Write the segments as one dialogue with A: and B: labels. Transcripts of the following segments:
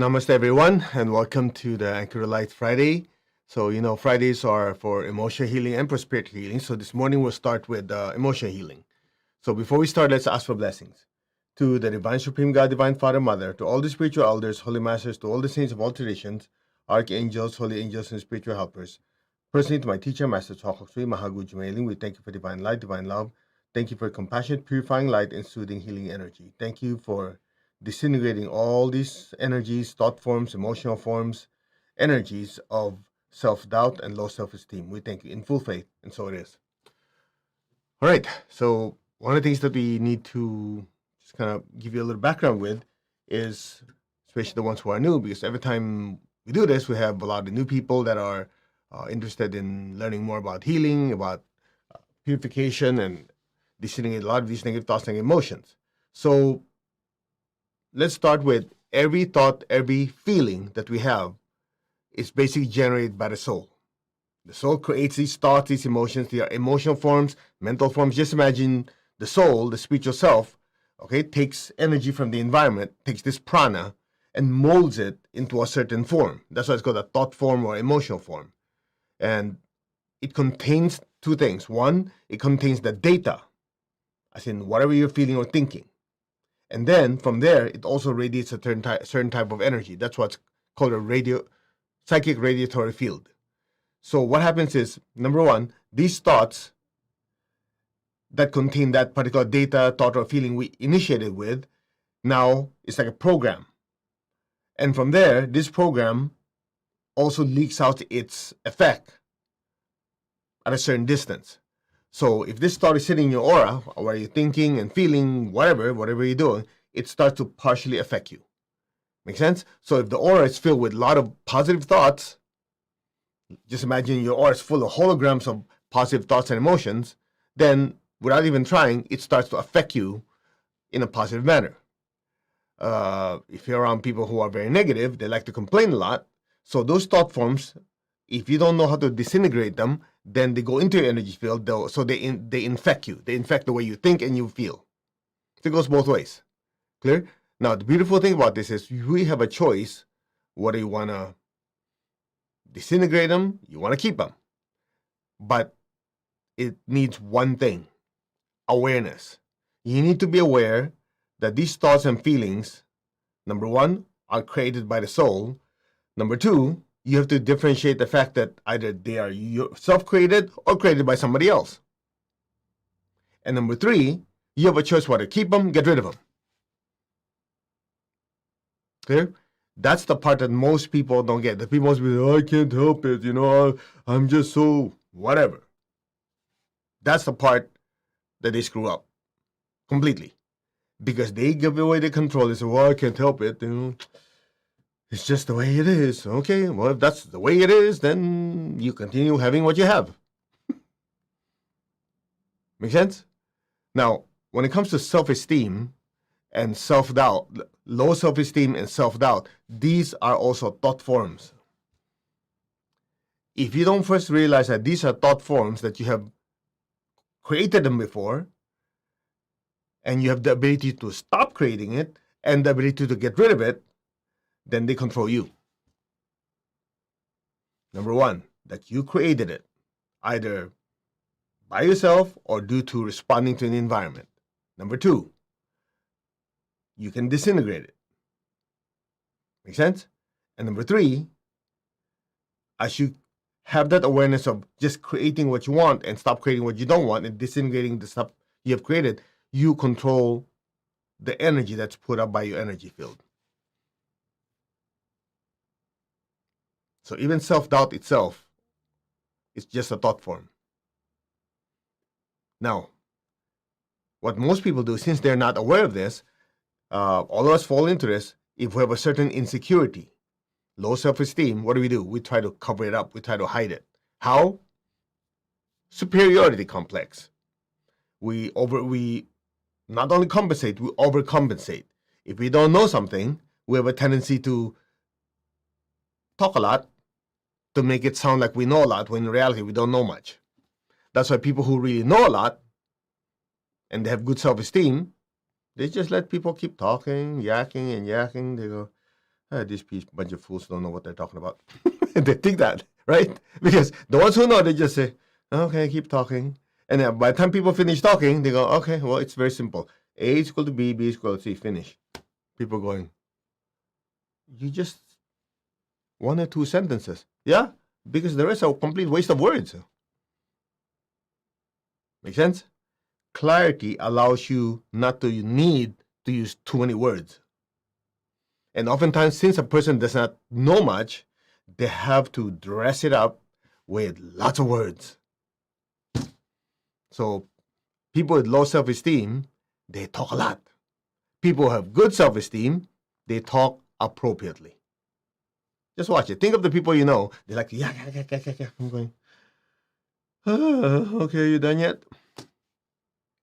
A: Namaste, everyone, and welcome to the Anchor Light Friday. So, Fridays are for emotional healing and prosperity healing. So, this morning we'll start with emotional healing. So, before we start, let's ask for blessings. To the Divine Supreme God, Divine Father, Mother, to all the spiritual elders, holy masters, to all the saints of all traditions, archangels, holy angels, and spiritual helpers. Personally, to my teacher, Master Chakra, Mahagu Jumeling, we thank you for divine light, divine love. Thank you for compassionate, purifying light, and soothing, healing energy. Thank you for disintegrating all these energies, thought forms, emotional forms, energies of self-doubt and low self-esteem. We thank you in full faith, and so it is. All right, so one of the things that we need to just kind of give you a little background with is, especially the ones who are new, because every time we do this, we have a lot of new people that are interested in learning more about healing, about purification, and disintegrating a lot of these negative thoughts and emotions. So let's start with every thought, every feeling that we have is basically generated by the soul. The soul creates these thoughts, these emotions. They are emotional forms, mental forms. Just imagine the soul, the spiritual self, takes energy from the environment, takes this prana, and molds it into a certain form. That's why it's called a thought form or emotional form. And it contains two things. One, it contains the data, as in whatever you're feeling or thinking. And then from there, it also radiates a certain type of energy. That's what's called a psychic radiatory field. So what happens is, number one, these thoughts that contain that particular data, thought, or feeling we initiated with, now it's like a program. And from there, this program also leaks out its effect at a certain distance. So if this thought is sitting in your aura, where you're thinking and feeling, whatever you're doing, it starts to partially affect you. Make sense? So if the aura is filled with a lot of positive thoughts, just imagine your aura is full of holograms of positive thoughts and emotions, then without even trying, it starts to affect you in a positive manner. If you're around people who are very negative, they like to complain a lot. So those thought forms, if you don't know how to disintegrate them, then they go into your energy field, so they infect you. They infect the way you think and you feel. So it goes both ways. Clear? Now, the beautiful thing about this is we have a choice whether you want to disintegrate them, you want to keep them. But it needs one thing, awareness. You need to be aware that these thoughts and feelings, number one, are created by the soul. Number two, you have to differentiate the fact that either they are self-created or created by somebody else. And number three, you have a choice whether to keep them, get rid of them. Clear? That's the part that most people don't get. The people must be like, I can't help it, I'm just so whatever. That's the part that they screw up completely. Because they give away the control. They say, well, I can't help it, It's just the way it is. Okay, well, if that's the way it is, then you continue having what you have. Make sense? Now, when it comes to self-esteem and self-doubt, low self-esteem and self-doubt, these are also thought forms. If you don't first realize that these are thought forms, that you have created them before, and you have the ability to stop creating it and the ability to get rid of it, then they control you. Number one, that you created it, either by yourself or due to responding to an environment. Number two, you can disintegrate it. Make sense? And number three, as you have that awareness of just creating what you want and stop creating what you don't want and disintegrating the stuff you have created, you control the energy that's put up by your energy field. So even self-doubt itself is just a thought form. Now, what most people do, since they're not aware of this, all of us fall into this. If we have a certain insecurity, low self-esteem, what do? We try to cover it up. We try to hide it. How? Superiority complex. We not only compensate, we overcompensate. If we don't know something, we have a tendency to talk a lot to make it sound like we know a lot, when in reality we don't know much. That's why people who really know a lot and they have good self-esteem, they just let people keep talking, yakking. They go, These bunch of fools don't know what they're talking about. They think that, right? Because the ones who know, they just say, okay, keep talking. And then by the time people finish talking, they go, okay, well, it's very simple. A is equal to B, B is equal to C, finish. People going, you just one or two sentences. Yeah, because the rest are a complete waste of words. Make sense? Clarity allows you not to need to use too many words. And oftentimes, since a person does not know much, they have to dress it up with lots of words. So people with low self-esteem, they talk a lot. People who have good self-esteem, they talk appropriately. Just watch it. Think of the people you know. They're like, yeah. I'm going, okay, you done yet?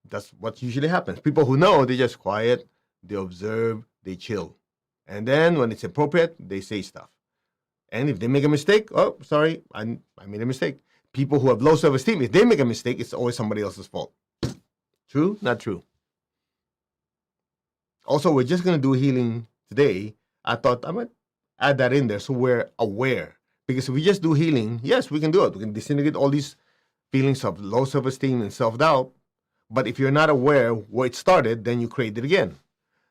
A: That's what usually happens. People who know, they just quiet, they observe, they chill. And then when it's appropriate, they say stuff. And if they make a mistake, oh, sorry, I made a mistake. People who have low self-esteem, if they make a mistake, it's always somebody else's fault. True? Not true. Also, we're just going to do healing today. I thought I might add that in there so we're aware. Because if we just do healing, yes, we can do it. We can disintegrate all these feelings of low self-esteem and self-doubt. But if you're not aware where it started, then you create it again.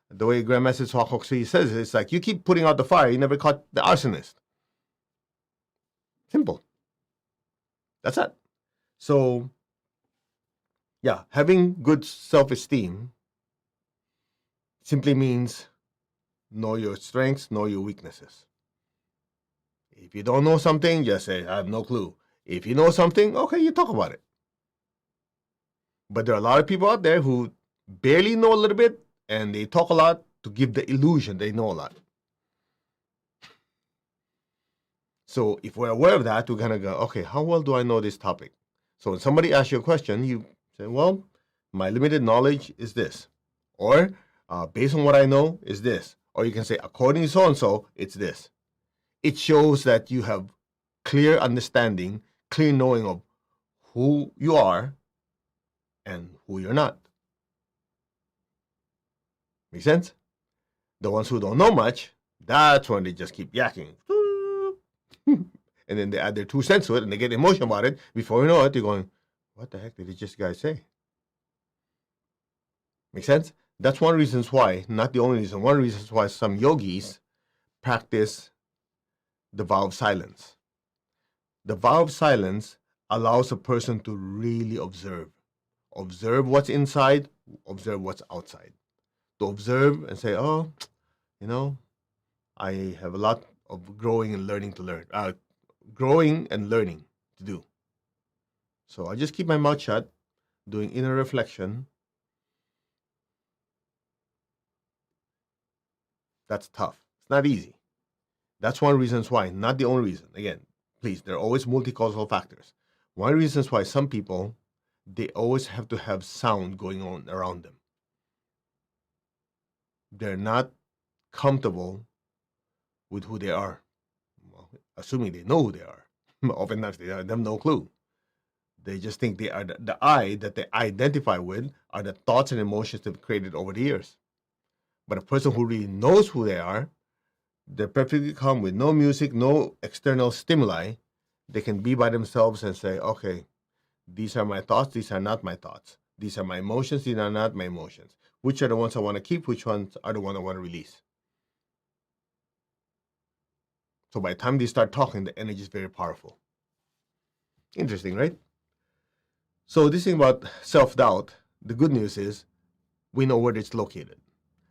A: The way Grandmaster Swakok says it, it's like you keep putting out the fire, you never caught the arsonist. Simple. That's it. So, yeah, having good self-esteem simply means know your strengths, know your weaknesses. If you don't know something, just say, I have no clue. If you know something, okay, you talk about it. But there are a lot of people out there who barely know a little bit, and they talk a lot to give the illusion they know a lot. So if we're aware of that, we're going to go, okay, how well do I know this topic? So when somebody asks you a question, you say, well, my limited knowledge is this. Or based on what I know is this. Or you can say, according to so-and-so, it's this. It shows that you have clear understanding, clear knowing of who you are and who you're not. Make sense? The ones who don't know much, that's when they just keep yakking. And then they add their 2 cents to it and they get emotional about it. Before you know it, you're going, what the heck did this guy say? Make sense? That's one reason why, not the only reason, one reason why some yogis practice the vow of silence. The vow of silence allows a person to really observe. Observe what's inside, observe what's outside. To observe and say, oh, you know, I have a lot of growing and learning to learn. Growing and learning to do. So I just keep my mouth shut, doing inner reflection. That's tough. It's not easy. That's one reason why, not the only reason. Again, please, there are always multi-causal factors. One reason why some people, they always have to have sound going on around them. They're not comfortable with who they are. Well, assuming they know who they are. Oftentimes they have no clue. They just think they are the I that they identify with are the thoughts and emotions they've created over the years. But a person who really knows who they are, they're perfectly calm with no music, no external stimuli. They can be by themselves and say, okay, these are my thoughts, these are not my thoughts. These are my emotions, these are not my emotions. Which are the ones I want to keep, which ones are the ones I want to release? So by the time they start talking, the energy is very powerful. Interesting, right? So this thing about self-doubt, the good news is we know where it's located.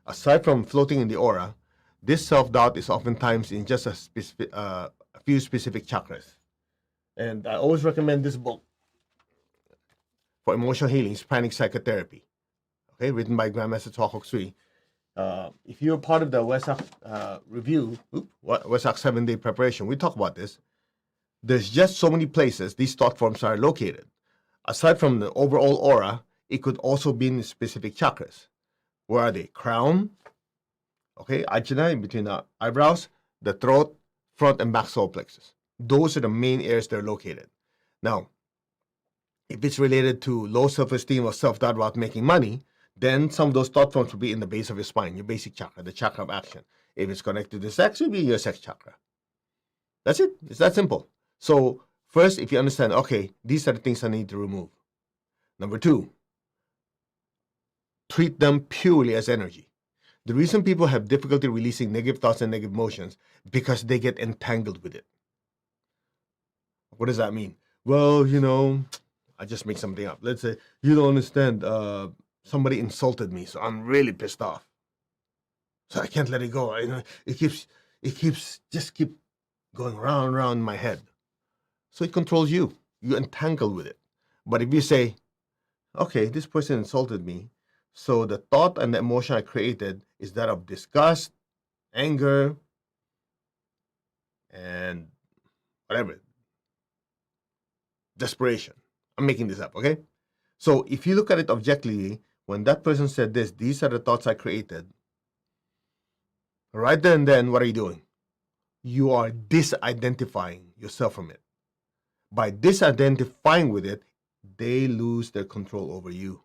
A: Aside from floating in the aura, this self-doubt is oftentimes in just a few specific chakras. And I always recommend this book for emotional healing, Pranic Psychotherapy. Okay, written by Grandmaster Twakok Sui. If you're part of the Wesak review, Wesak 7-day preparation, we talk about this. There's just so many places these thought forms are located. Aside from the overall aura, it could also be in specific chakras. Where are they? Crown, okay, ajna, in between the eyebrows, the throat, front and back solar plexus. Those are the main areas they're located. Now, if it's related to low self-esteem or self-doubt about making money, then some of those thought forms will be in the base of your spine, your basic chakra, the chakra of action. If it's connected to sex, it'll be your sex chakra. That's it. It's that simple. So first, if you understand, okay, these are the things I need to remove. Number two, treat them purely as energy. The reason people have difficulty releasing negative thoughts and negative emotions because they get entangled with it. What does that mean? Well, I just make something up. Let's say you don't understand. Somebody insulted me, so I'm really pissed off. So I can't let it go. It keeps keep going round and round in my head. So it controls you. You entangle with it. But if you say, okay, this person insulted me, so the thought and the emotion I created is that of disgust, anger, and whatever, desperation. I'm making this up, okay? So if you look at it objectively, when that person said this, these are the thoughts I created. Right then, what are you doing? You are disidentifying yourself from it. By disidentifying with it, they lose their control over you.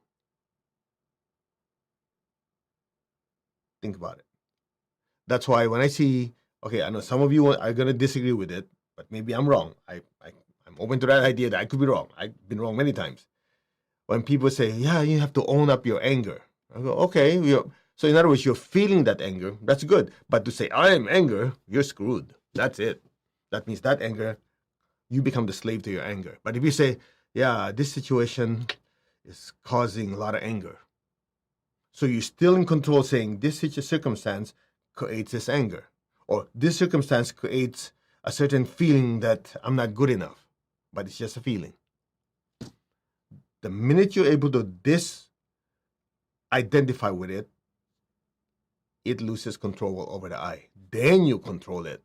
A: Think about it. That's why when I see, okay, I know some of you are going to disagree with it, but maybe I'm wrong. I'm open to that idea that I could be wrong. I've been wrong many times. When people say, yeah, you have to own up your anger. I go, okay. So in other words, you're feeling that anger. That's good. But to say, I am anger, you're screwed. That's it. That means that anger, you become the slave to your anger. But if you say, yeah, this situation is causing a lot of anger. So you're still in control saying this circumstance creates this anger. Or this circumstance creates a certain feeling that I'm not good enough. But it's just a feeling. The minute you're able to identify with it, it loses control over the I. Then you control it.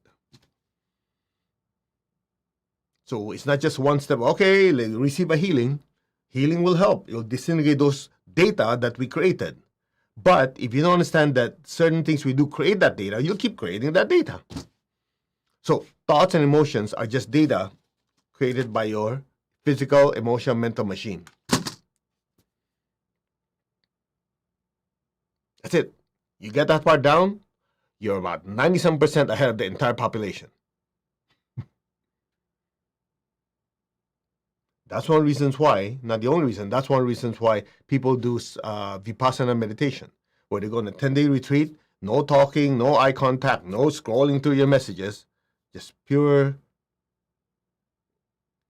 A: So it's not just one step. Okay, receive a healing. Healing will help. It'll disintegrate those data that we created. But if you don't understand that certain things we do create that data, you'll keep creating that data. So thoughts and emotions are just data created by your physical, emotional, mental machine. That's it. You get that part down, you're about 97% ahead of the entire population. That's one of the reasons why, not the only reason, that's one of the reasons why people do Vipassana meditation, where they go on a 10-day retreat, no talking, no eye contact, no scrolling through your messages, just pure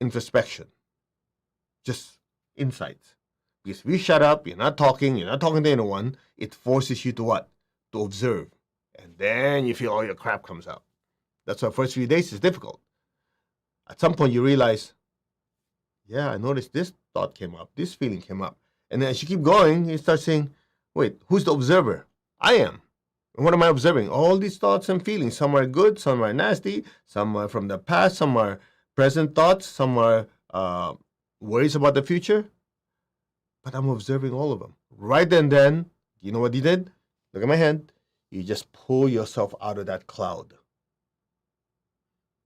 A: introspection, just insights. Because if you shut up, you're not talking to anyone, it forces you to what? To observe. And then you feel all your crap comes out. That's why the first few days is difficult. At some point you realize, yeah, I noticed this thought came up, this feeling came up. And then as you keep going, you start saying, wait, who's the observer? I am. And what am I observing? All these thoughts and feelings. Some are good, some are nasty, some are from the past, some are present thoughts, some are worries about the future. But I'm observing all of them. Right then, you know what you did? Look at my hand. You just pull yourself out of that cloud.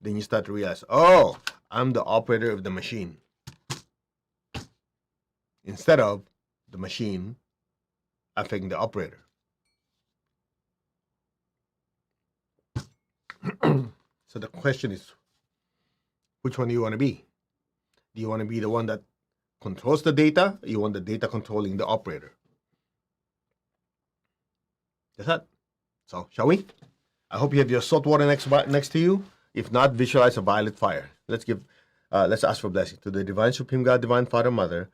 A: Then you start to realize, oh, I'm the operator of the machine. Instead of the machine affecting the operator. So the question is, which one do you want to be? Do you want to be the one that controls the data, or you want the data controlling the operator? That's that. So, shall we? I hope you have your salt water next to you. If not, visualize a violet fire. Let's ask for blessing to the Divine Supreme God, Divine Father, Mother,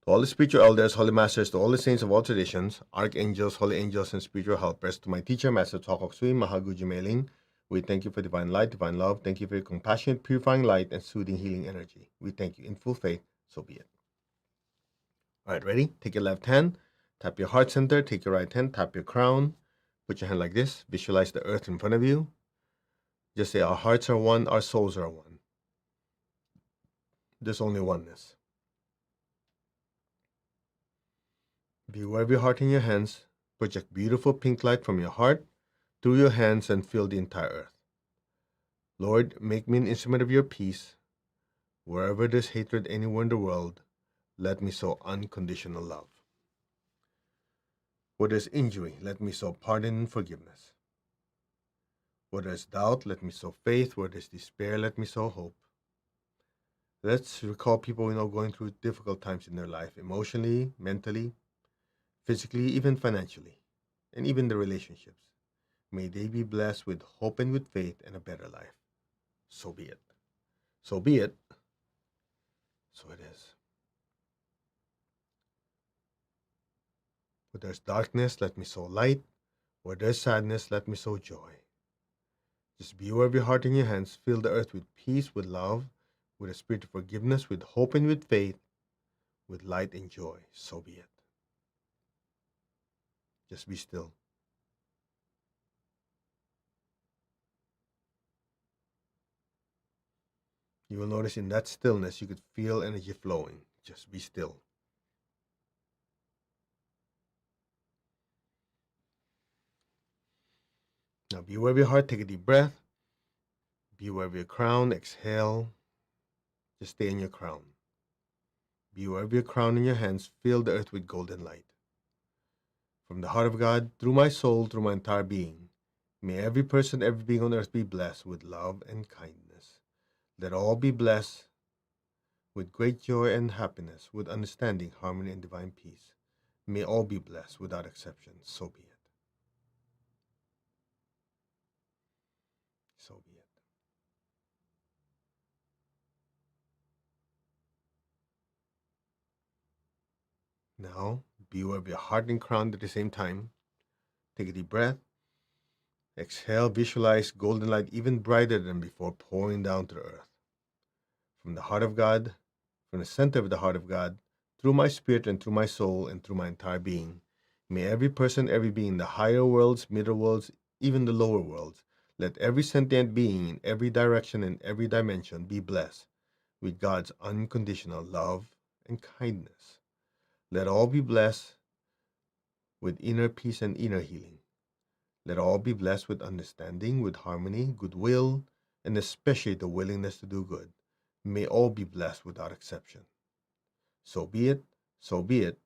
A: to all the spiritual elders, holy masters, to all the saints of all traditions, archangels, holy angels, and spiritual helpers, to my teacher, Master Tokok Sui, Mahaguji Meiling. We thank you for divine light, divine love. Thank you for your compassionate, purifying light, and soothing, healing energy. We thank you in full faith. So be it. All right, ready? Take your left hand, tap your heart center, take your right hand, tap your crown, put your hand like this, visualize the earth in front of you. Just say, our hearts are one, our souls are one. There's only oneness. View every heart in your hands, project beautiful pink light from your heart through your hands and fill the entire earth. Lord, make me an instrument of your peace. Wherever there's hatred anywhere in the world, let me sow unconditional love. Where there's injury, let me sow pardon and forgiveness. Where there's doubt, let me sow faith. Where there's despair, let me sow hope. Let's recall people going through difficult times in their life, emotionally, mentally, physically, even financially, and even the relationships. May they be blessed with hope and with faith and a better life. So be it. So be it. So it is. Where there's darkness, let me sow light. Where there's sadness, let me sow joy. Just be aware of your heart and your hands. Fill the earth with peace, with love, with a spirit of forgiveness, with hope and with faith, with light and joy. So be it. Just be still. You will notice in that stillness you could feel energy flowing. Just be still. Now be aware of your heart. Take a deep breath. Be aware of your crown. Exhale. Just stay in your crown. Be aware of your crown in your hands. Fill the earth with golden light. From the heart of God, through my soul, through my entire being, may every person, every being on earth be blessed with love and kindness. Let all be blessed with great joy and happiness, with understanding, harmony, and divine peace. May all be blessed without exception. So be it. So be it. Now, be aware of your heart and crown at the same time. Take a deep breath. Exhale, visualize golden light even brighter than before pouring down to the earth. From the heart of God, from the center of the heart of God, through my spirit and through my soul and through my entire being, may every person, every being in the higher worlds, middle worlds, even the lower worlds, let every sentient being in every direction and every dimension be blessed with God's unconditional love and kindness. Let all be blessed with inner peace and inner healing. Let all be blessed with understanding, with harmony, goodwill, and especially the willingness to do good. May all be blessed without exception. So be it, so be it,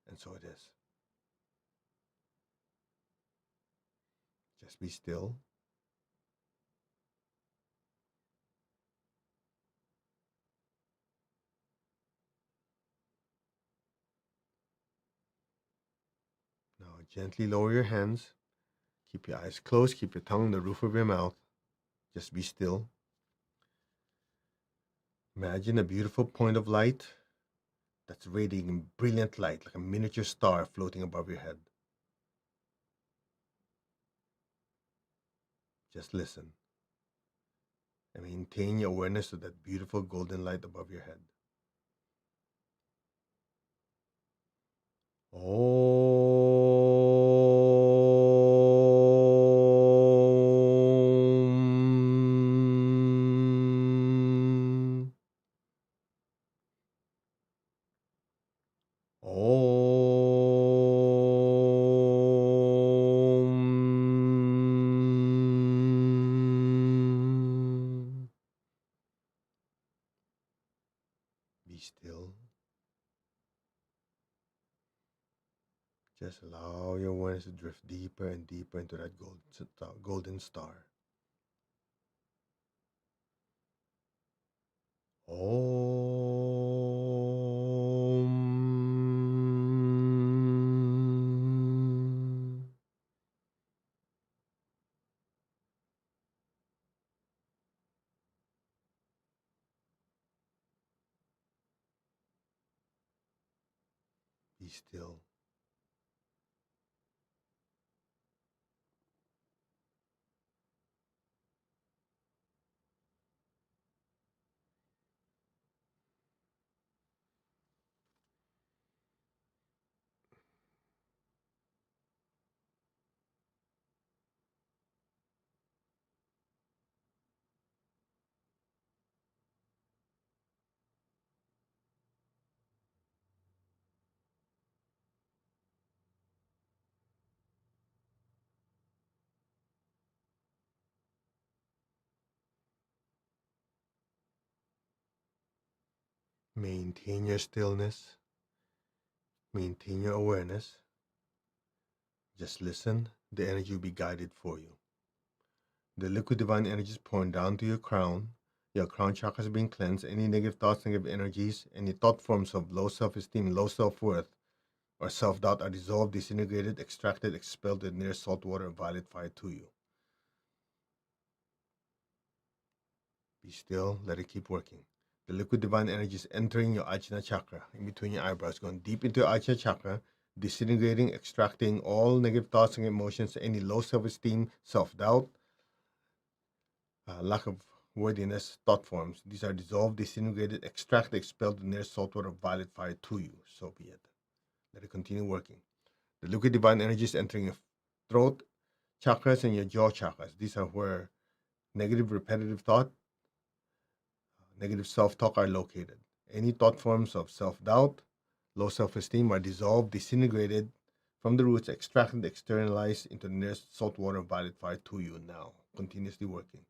A: and so it is. Just be still. Now gently lower your hands. Keep your eyes closed. Keep your tongue on the roof of your mouth. Just be still. Imagine a beautiful point of light that's radiating brilliant light like a miniature star floating above your head. Just listen and maintain your awareness of that beautiful golden light above your head. Om. Om. Be still. Just allow your awareness to drift deeper and deeper into that golden star. Om. Be still. Maintain your stillness. Maintain your awareness. Just listen. The energy will be guided for you. The liquid divine energy is pouring down to your crown. Your crown chakra is being cleansed. Any negative thoughts, negative energies, any thought forms of low self-esteem, low self-worth, or self-doubt are dissolved, disintegrated, extracted, expelled with near salt water or violet fire to you. Be still, let it keep working. The liquid divine energy is entering your Ajna chakra, in between your eyebrows, going deep into your Ajna chakra, disintegrating, extracting all negative thoughts and emotions, any low self-esteem, self-doubt, lack of worthiness, thought forms. These are dissolved, disintegrated, extracted, expelled with near salt water, violet fire to you. So be it. Let it continue working. The liquid divine energy is entering your throat chakras and your jaw chakras. These are where negative repetitive thought, negative self-talk are located. Any thought forms of self-doubt, low self-esteem are dissolved, disintegrated from the roots, extracted, externalized into the nearest salt water, violet fire to you now, continuously working.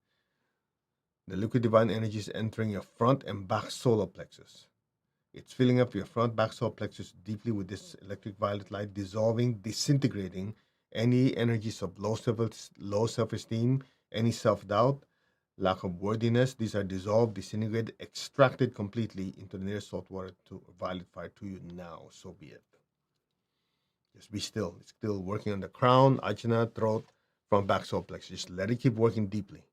A: The liquid divine energy is entering your front and back solar plexus. It's filling up your front, back solar plexus deeply with this electric violet light, dissolving, disintegrating any energies of low self-esteem, any self-doubt, lack of worthiness. These are dissolved, disintegrated, extracted completely into the nearest salt water to violet fire to you now. So be it. Just be still. It's still working on the crown, ajna, throat, front, back solar plexus. Just let it keep working deeply.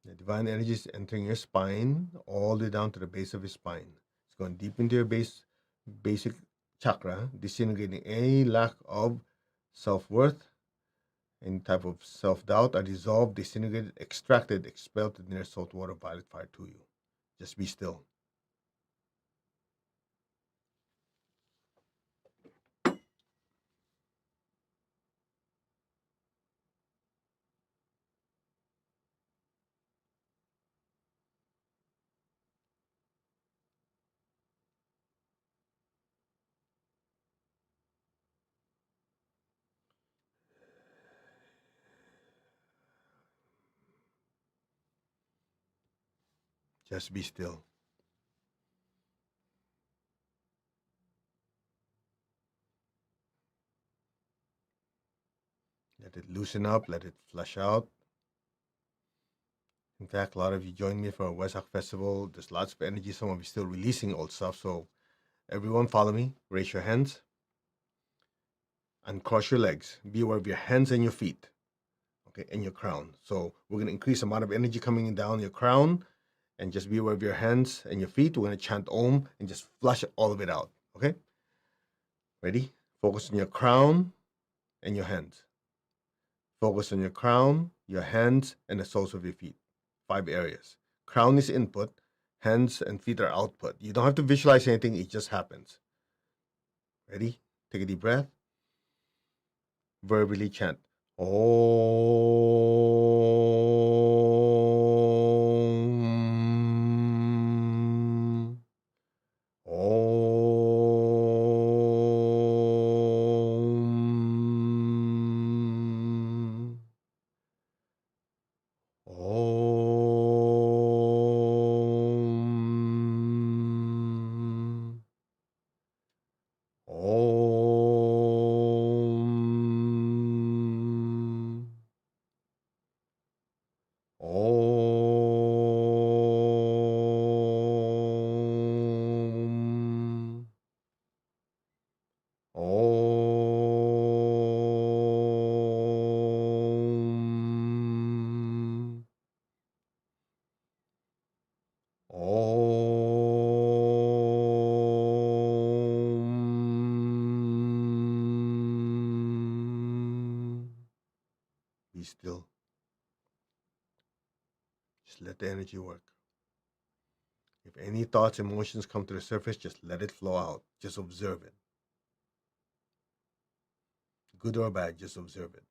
A: The divine energy is entering your spine all the way down to the base of your spine. It's going deep into your basic chakra, disintegrating any lack of self-worth, any type of self-doubt are dissolved, disintegrated, extracted, expelled to the near salt water, violet fire to you. Just be still. Just be still. Let it loosen up, let it flush out. In fact, a lot of you joined me for a Wesak festival. There's lots of energy. Some of you still releasing old stuff. So everyone follow me. Raise your hands. Uncross your legs. Be aware of your hands and your feet. Okay, and your crown. So we're going to increase the amount of energy coming down your crown, and just be aware of your hands and your feet. We're going to chant Om and just flush all of it out. Okay? Ready? Focus on your crown and your hands. Focus on your crown, your hands, and the soles of your feet. 5 areas. Crown is input, hands and feet are output. You don't have to visualize anything, it just happens. Ready? Take a deep breath. Verbally chant Om. Om. Om. Om. Om. Om. Om. Be still. Just let the energy work. If any thoughts, emotions come to the surface, just let it flow out. Just observe it. Good or bad, just observe it.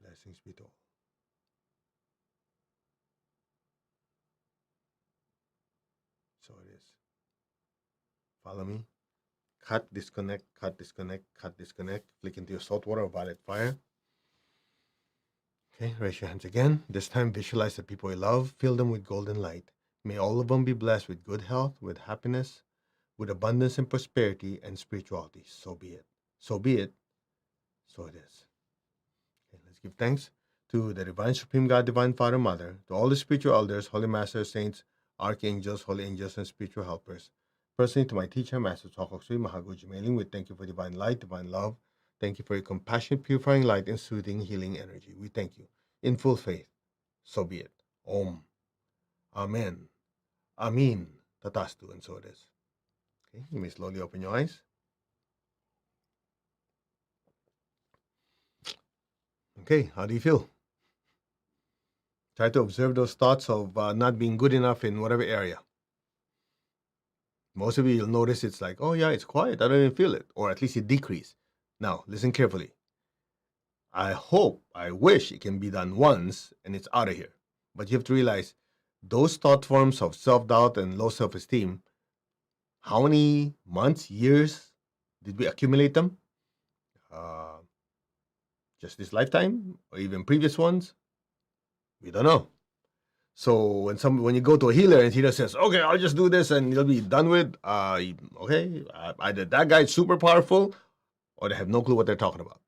A: Blessings be to all. So it is. Follow me. Cut, disconnect, cut, disconnect, cut, disconnect. Flick into your salt water or violet fire. Okay, raise your hands again. This time visualize the people you love. Fill them with golden light. May all of them be blessed with good health, with happiness, with abundance and prosperity and spirituality. So be it. So be it. So it is. Okay, let's give thanks to the Divine Supreme God, Divine Father, Mother, to all the spiritual elders, holy masters, saints, archangels, holy angels, and spiritual helpers. Personally, to my teacher, Master Chokoksui Mahaguji Mailing, we thank you for divine light, divine love. Thank you for your compassionate, purifying light and soothing, healing energy. We thank you in full faith. So be it. Om. Amen. Amin. Tatastu. And so it is. Okay, you may slowly open your eyes. Okay, how do you feel? Try to observe those thoughts of not being good enough in whatever area. Most of you, you'll notice it's like, oh yeah, it's quiet. I don't even feel it. Or at least it decreased. Now, listen carefully. I hope, I wish it can be done once and it's out of here. But you have to realize those thought forms of self-doubt and low self-esteem, how many months, years did we accumulate them? Just this lifetime or even previous ones? We don't know. So when you go to a healer and he says, okay, I'll just do this and you'll be done with, okay, either that guy's super powerful or they have no clue what they're talking about.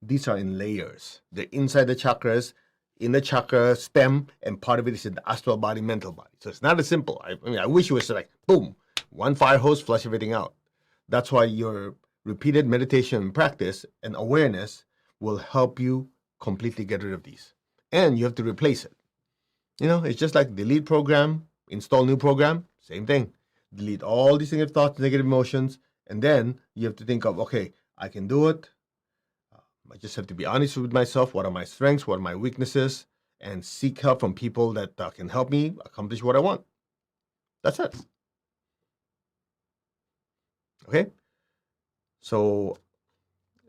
A: These are in layers. They're inside the chakras, in the chakra stem, and part of it is in the astral body, mental body. So it's not as simple. I mean, I wish it was like, boom, one fire hose, flush everything out. That's why your repeated meditation and practice and awareness will help you completely get rid of these. And you have to replace it. It's just like delete program, install new program, same thing. Delete all these negative thoughts, negative emotions, and then you have to think of, okay, I can do it. I just have to be honest with myself. What are my strengths? What are my weaknesses? And seek help from people that can help me accomplish what I want. That's it. Okay? So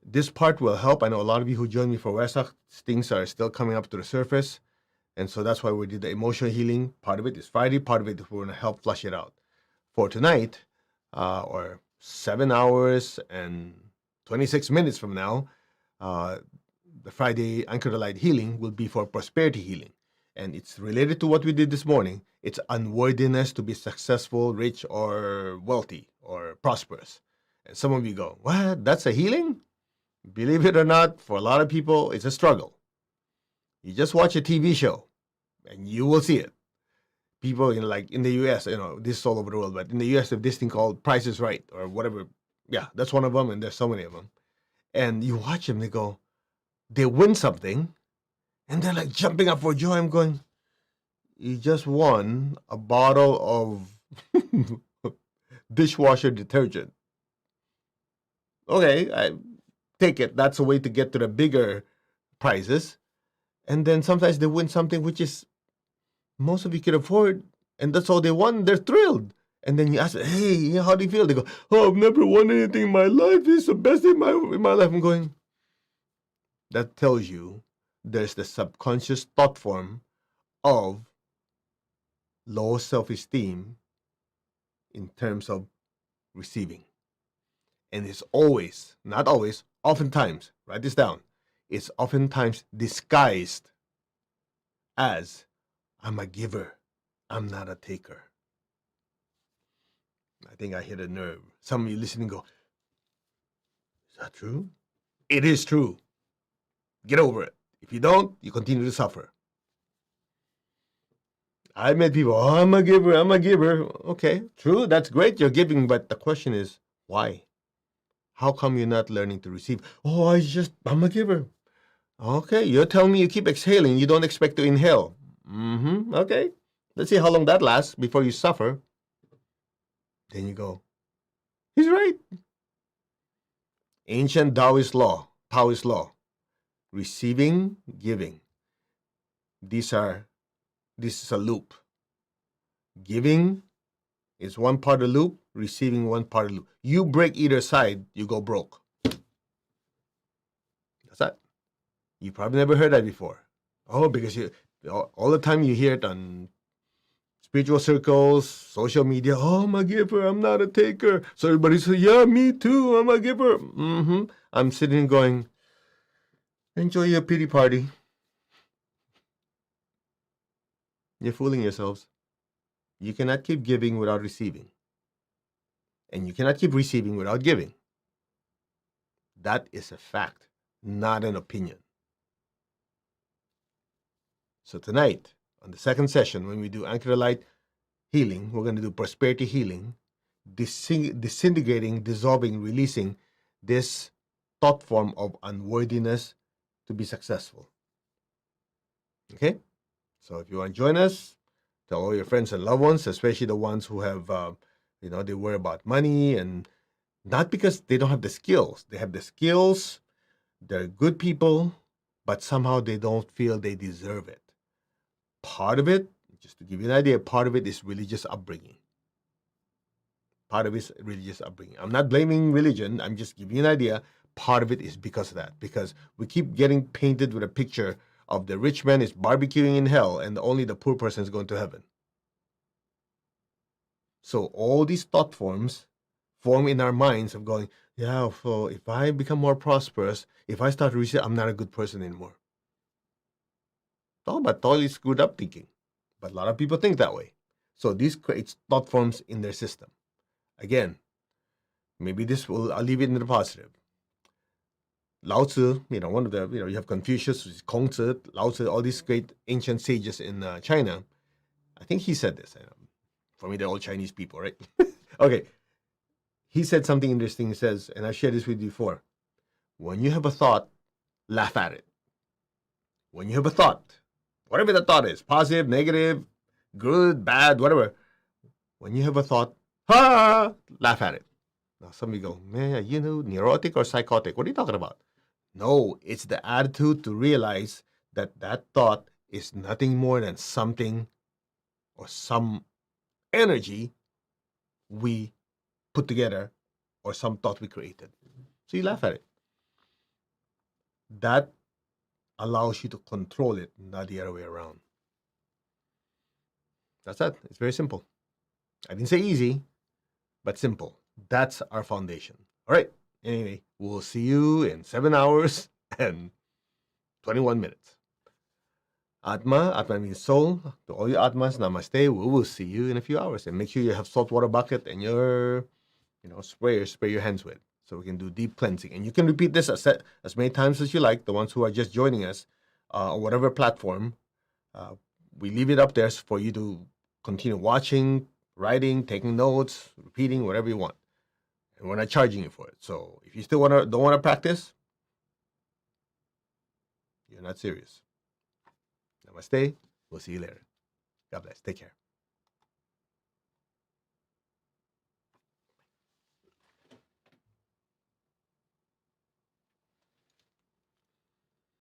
A: this part will help. I know a lot of you who joined me for Wesak, things are still coming up to the surface. And so that's why we did the emotional healing. Part of it is Friday. Part of it we're going to help flush it out. For tonight, or 7 hours and 26 minutes from now, the Friday Anchor the Light healing will be for prosperity healing. And it's related to what we did this morning. It's unworthiness to be successful, rich, or wealthy, or prosperous. And some of you go, what? That's a healing? Believe it or not, for a lot of people, it's a struggle. You just watch a TV show, and you will see it. People, like in the U.S., this is all over the world, but in the U.S., they have this thing called Price is Right, or whatever. Yeah, that's one of them, and there's so many of them. And you watch them, they win something, and they're like jumping up for joy. I'm going, you just won a bottle of dishwasher detergent. Okay, I take it. That's a way to get to the bigger prizes. And then sometimes they win something which is most of you can afford, and that's all they won. They're thrilled. And then you ask, hey, how do you feel? They go, oh, I've never won anything in my life. This is the best in my life. I'm going, that tells you there's the subconscious thought form of low self-esteem in terms of receiving. And it's always, not always, oftentimes, write this down, it's oftentimes disguised as, I'm a giver, I'm not a taker. I think I hit a nerve. Some of you listening go, is that true? It is true. Get over it. If you don't, you continue to suffer. I met people, oh, I'm a giver. Okay, true, that's great, you're giving, but the question is, why? How come you're not learning to receive? Oh, I'm a giver. Okay, you're telling me you keep exhaling, you don't expect to inhale. Okay, let's see how long that lasts before you suffer. Then you go, he's right. Ancient Taoist law, receiving, giving. This is a loop. Giving is one part of the loop, receiving one part of the loop. You break either side, you go broke. That's that. You probably never heard that before. Oh, because all the time you hear it on spiritual circles, social media. Oh, I'm a giver, I'm not a taker. So everybody says, yeah, me too, I'm a giver. I'm sitting going, enjoy your pity party. You're fooling yourselves. You cannot keep giving without receiving. And you cannot keep receiving without giving. That is a fact, not an opinion. So tonight, on the second session, when we do Anchor Light healing, we're going to do prosperity healing, disintegrating, dissolving, releasing this thought form of unworthiness to be successful. Okay? So if you want to join us, tell all your friends and loved ones, especially the ones who have, they worry about money, and not because they don't have the skills. They have the skills, they're good people, but somehow they don't feel they deserve it. Part of it, just to give you an idea, part of it is religious upbringing. Part of it is religious upbringing. I'm not blaming religion. I'm just giving you an idea. Part of it is because of that. Because we keep getting painted with a picture of the rich man is barbecuing in hell and only the poor person is going to heaven. So all these thought forms form in our minds of going, yeah, so if I become more prosperous, if I start receiving, I'm not a good person anymore. Oh, but totally screwed up thinking. But a lot of people think that way. So this creates thought forms in their system. Again, maybe I'll leave it in the positive. Lao Tzu, one of the, you have Confucius, Kongzi, Lao Tzu, all these great ancient sages in China. I think he said this. For me, they're all Chinese people, right? Okay. He said something interesting. He says, and I've shared this with you before, when you have a thought, laugh at it. When you have a thought, whatever the thought is, positive, negative, good, bad, whatever. When you have a thought, laugh at it. Now some of you go, man, neurotic or psychotic? What are you talking about? No, it's the attitude to realize that that thought is nothing more than something or some energy we put together or some thought we created. So you laugh at it. That allows you to control it, not the other way around. That's that. It's very simple. I didn't say easy, but simple. That's our foundation. All right. Anyway, we'll see you in 7 hours and 21 minutes. Atma means soul. To all you Atmas, namaste. We will see you in a few hours. And make sure you have salt water bucket and your, spray your hands with. So we can do deep cleansing. And you can repeat this as many times as you like, the ones who are just joining us on whatever platform. We leave it up there for you to continue watching, writing, taking notes, repeating, whatever you want. And we're not charging you for it. So if you still don't want to practice, you're not serious. Namaste. We'll see you later. God bless. Take care.